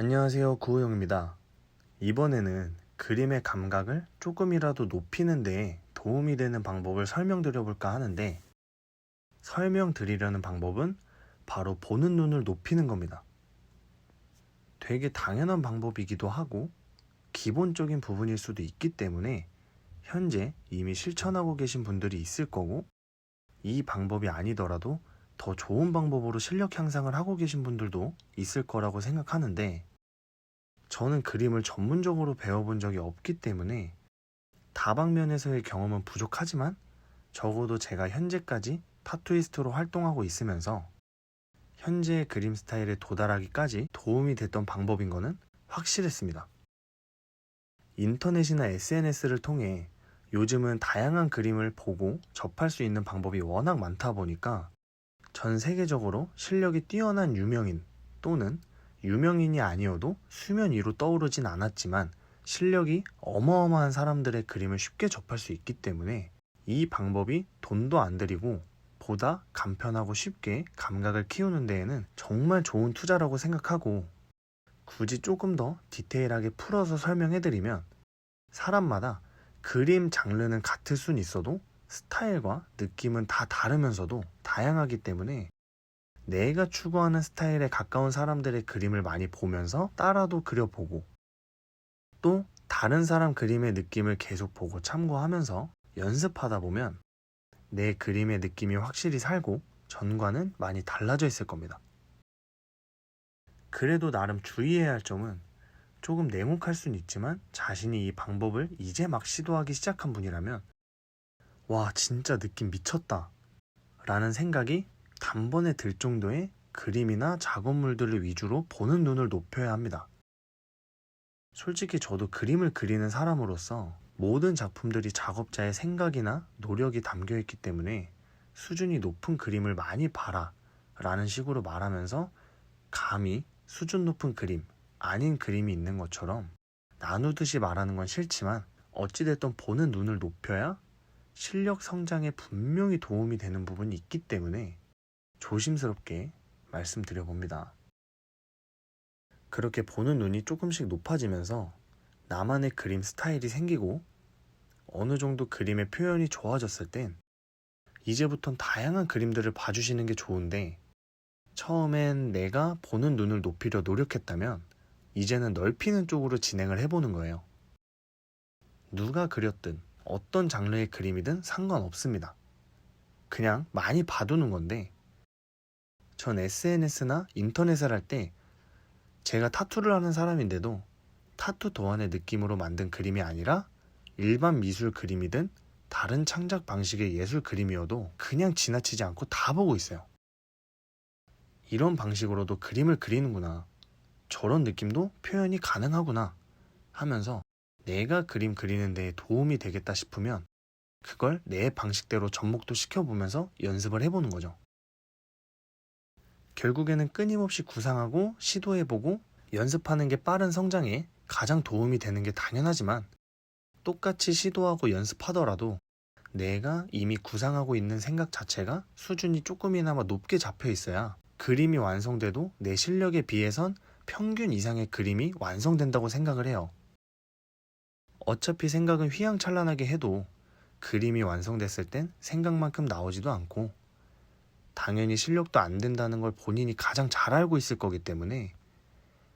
안녕하세요, 구호영입니다. 이번에는 그림의 감각을 조금이라도 높이는 데에 도움이 되는 방법을 설명드려 볼까 하는데, 설명드리려는 방법은 바로 보는 눈을 높이는 겁니다. 되게 당연한 방법이기도 하고 기본적인 부분일 수도 있기 때문에 현재 이미 실천하고 계신 분들이 있을 거고, 이 방법이 아니더라도 더 좋은 방법으로 실력 향상을 하고 계신 분들도 있을 거라고 생각하는데, 저는 그림을 전문적으로 배워본 적이 없기 때문에 다방면에서의 경험은 부족하지만, 적어도 제가 현재까지 타투이스트로 활동하고 있으면서 현재의 그림 스타일에 도달하기까지 도움이 됐던 방법인 거는 확실했습니다. 인터넷이나 SNS를 통해 요즘은 다양한 그림을 보고 접할 수 있는 방법이 워낙 많다 보니까 전 세계적으로 실력이 뛰어난 유명인 또는 유명인이 아니어도 수면 위로 떠오르진 않았지만 실력이 어마어마한 사람들의 그림을 쉽게 접할 수 있기 때문에 이 방법이 돈도 안 들이고 보다 간편하고 쉽게 감각을 키우는 데에는 정말 좋은 투자라고 생각하고, 굳이 조금 더 디테일하게 풀어서 설명해드리면, 사람마다 그림 장르는 같을 순 있어도 스타일과 느낌은 다 다르면서도 다양하기 때문에 내가 추구하는 스타일에 가까운 사람들의 그림을 많이 보면서 따라도 그려보고, 또 다른 사람 그림의 느낌을 계속 보고 참고하면서 연습하다 보면 내 그림의 느낌이 확실히 살고 전과는 많이 달라져 있을 겁니다. 그래도 나름 주의해야 할 점은, 조금 냉혹할 수는 있지만 자신이 이 방법을 이제 막 시도하기 시작한 분이라면 와 진짜 느낌 미쳤다 라는 생각이 단번에 들 정도의 그림이나 작업물들을 위주로 보는 눈을 높여야 합니다. 솔직히 저도 그림을 그리는 사람으로서 모든 작품들이 작업자의 생각이나 노력이 담겨 있기 때문에 수준이 높은 그림을 많이 봐라 라는 식으로 말하면서 감히 수준 높은 그림, 아닌 그림이 있는 것처럼 나누듯이 말하는 건 싫지만, 어찌됐든 보는 눈을 높여야 실력 성장에 분명히 도움이 되는 부분이 있기 때문에 조심스럽게 말씀드려 봅니다. 그렇게 보는 눈이 조금씩 높아지면서 나만의 그림 스타일이 생기고 어느 정도 그림의 표현이 좋아졌을 땐 이제부턴 다양한 그림들을 봐주시는 게 좋은데, 처음엔 내가 보는 눈을 높이려 노력했다면 이제는 넓히는 쪽으로 진행을 해보는 거예요. 누가 그렸든 어떤 장르의 그림이든 상관없습니다. 그냥 많이 봐두는 건데, 전 SNS나 인터넷을 할 때 제가 타투를 하는 사람인데도 타투 도안의 느낌으로 만든 그림이 아니라 일반 미술 그림이든 다른 창작 방식의 예술 그림이어도 그냥 지나치지 않고 다 보고 있어요. 이런 방식으로도 그림을 그리는구나, 저런 느낌도 표현이 가능하구나 하면서 내가 그림 그리는 데에 도움이 되겠다 싶으면 그걸 내 방식대로 접목도 시켜보면서 연습을 해보는 거죠. 결국에는 끊임없이 구상하고 시도해보고 연습하는 게 빠른 성장에 가장 도움이 되는 게 당연하지만, 똑같이 시도하고 연습하더라도 내가 이미 구상하고 있는 생각 자체가 수준이 조금이나마 높게 잡혀 있어야 그림이 완성돼도 내 실력에 비해선 평균 이상의 그림이 완성된다고 생각을 해요. 어차피 생각은 휘황찬란하게 해도 그림이 완성됐을 땐 생각만큼 나오지도 않고 당연히 실력도 안 된다는 걸 본인이 가장 잘 알고 있을 거기 때문에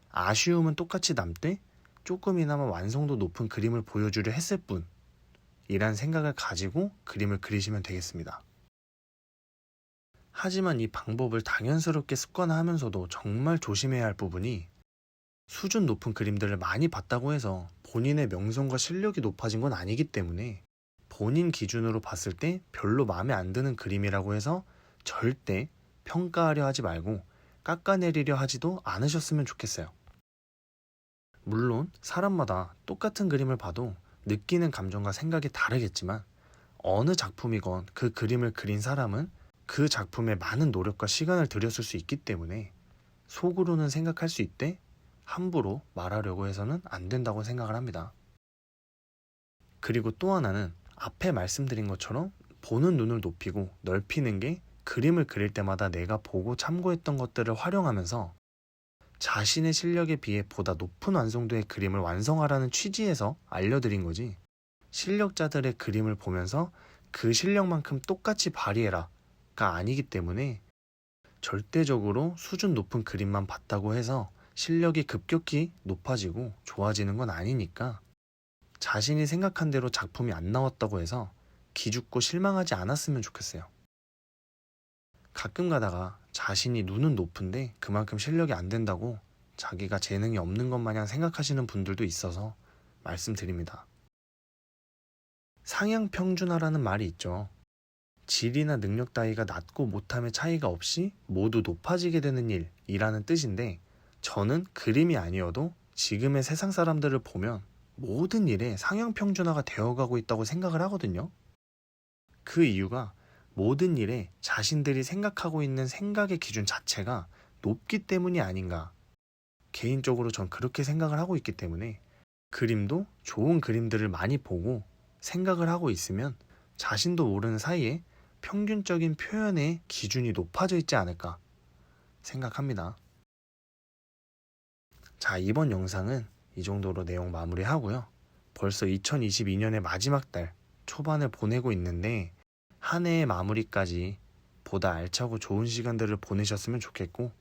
아쉬움은 똑같이 남되 조금이나마 완성도 높은 그림을 보여주려 했을 뿐 이란 생각을 가지고 그림을 그리시면 되겠습니다. 하지만 이 방법을 당연스럽게 습관화하면서도 정말 조심해야 할 부분이, 수준 높은 그림들을 많이 봤다고 해서 본인의 명성과 실력이 높아진 건 아니기 때문에 본인 기준으로 봤을 때 별로 마음에 안 드는 그림이라고 해서 절대 평가하려 하지 말고 깎아내리려 하지도 않으셨으면 좋겠어요. 물론 사람마다 똑같은 그림을 봐도 느끼는 감정과 생각이 다르겠지만, 어느 작품이건 그 그림을 그린 사람은 그 작품에 많은 노력과 시간을 들였을 수 있기 때문에 속으로는 생각할 수 있되 함부로 말하려고 해서는 안 된다고 생각을 합니다. 그리고 또 하나는 앞에 말씀드린 것처럼 보는 눈을 높이고 넓히는 게, 그림을 그릴 때마다 내가 보고 참고했던 것들을 활용하면서 자신의 실력에 비해 보다 높은 완성도의 그림을 완성하라는 취지에서 알려드린 거지. 실력자들의 그림을 보면서 그 실력만큼 똑같이 발휘해라가 아니기 때문에 절대적으로 수준 높은 그림만 봤다고 해서 실력이 급격히 높아지고 좋아지는 건 아니니까 자신이 생각한 대로 작품이 안 나왔다고 해서 기죽고 실망하지 않았으면 좋겠어요. 가끔 가다가 자신이 눈은 높은데 그만큼 실력이 안 된다고 자기가 재능이 없는 것 마냥 생각하시는 분들도 있어서 말씀드립니다. 상향평준화라는 말이 있죠. 질이나 능력 따위가 낮고 못함의 차이가 없이 모두 높아지게 되는 일이라는 뜻인데, 저는 그림이 아니어도 지금의 세상 사람들을 보면 모든 일에 상향평준화가 되어가고 있다고 생각을 하거든요. 그 이유가 모든 일에 자신들이 생각하고 있는 생각의 기준 자체가 높기 때문이 아닌가. 개인적으로 전 그렇게 생각을 하고 있기 때문에 그림도 좋은 그림들을 많이 보고 생각을 하고 있으면 자신도 모르는 사이에 평균적인 표현의 기준이 높아져 있지 않을까 생각합니다. 자, 이번 영상은 이 정도로 내용 마무리하고요. 벌써 2022년의 마지막 달 초반을 보내고 있는데 한 해의 마무리까지 보다 알차고 좋은 시간들을 보내셨으면 좋겠고,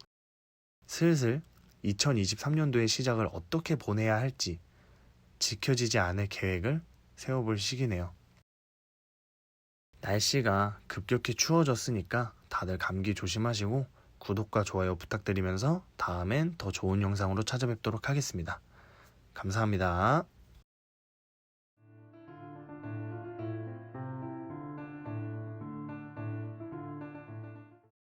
슬슬 2023년도의 시작을 어떻게 보내야 할지 지켜지지 않을 계획을 세워볼 시기네요. 날씨가 급격히 추워졌으니까 다들 감기 조심하시고 구독과 좋아요 부탁드리면서 다음엔 더 좋은 영상으로 찾아뵙도록 하겠습니다. 감사합니다.